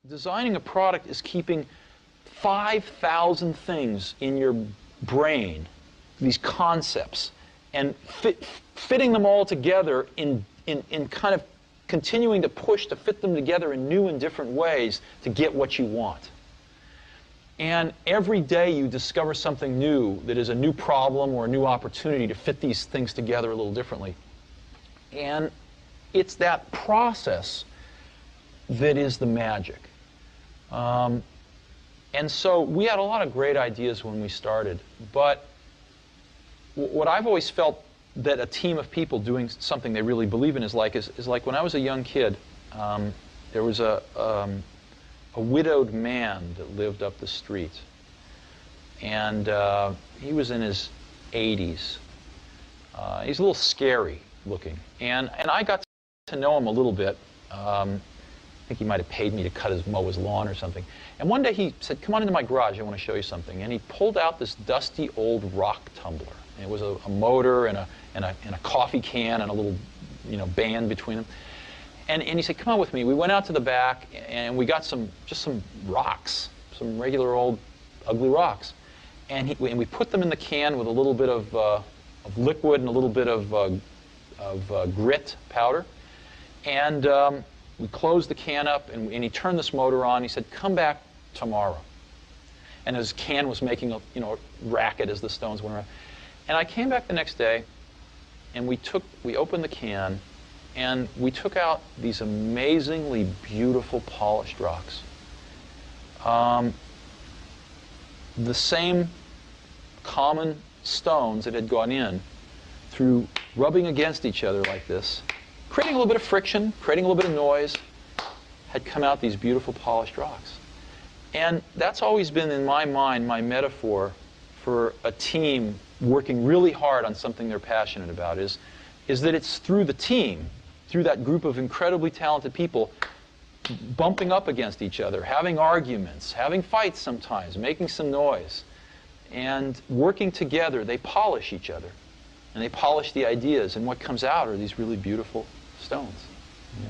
Designing a product is keeping 5,000 things in your brain, these concepts, and fitting them all together in kind of continuing to push to fit them together in new and different ways to get what you want. And every day you discover something new that is a new problem or a new opportunity to fit these things together a little differently. And it's that process that is the magic. And so we had a lot of great ideas when we started, but what I've always felt that a team of people doing something they really believe in is like when I was a young kid, there was a widowed man that lived up the street, and he was in his 80s. He's a little scary looking, and I got to know him a little bit. I think he might have paid me to mow his lawn or something. And one day he said, "Come on into my garage, I want to show you something." And he pulled out this dusty old rock tumbler. And it was a motor and a coffee can and a little, band between them. And he said, "Come on with me." We went out to the back and we got just some rocks, some regular old ugly rocks. And we put them in the can with a little bit of liquid and a little bit of grit powder. And we closed the can up, and he turned this motor on. He said, "Come back tomorrow." And his can was making a racket as the stones went around. And I came back the next day, and we opened the can, and we took out these amazingly beautiful polished rocks. The same common stones that had gone in through rubbing against each other like this, creating a little bit of friction, creating a little bit of noise, had come out these beautiful polished rocks. And that's always been, in my mind, my metaphor for a team working really hard on something they're passionate about, is that it's through the team, through that group of incredibly talented people, bumping up against each other, having arguments, having fights sometimes, making some noise, and working together, they polish each other. And they polish the ideas, and what comes out are these really beautiful stones. Yeah.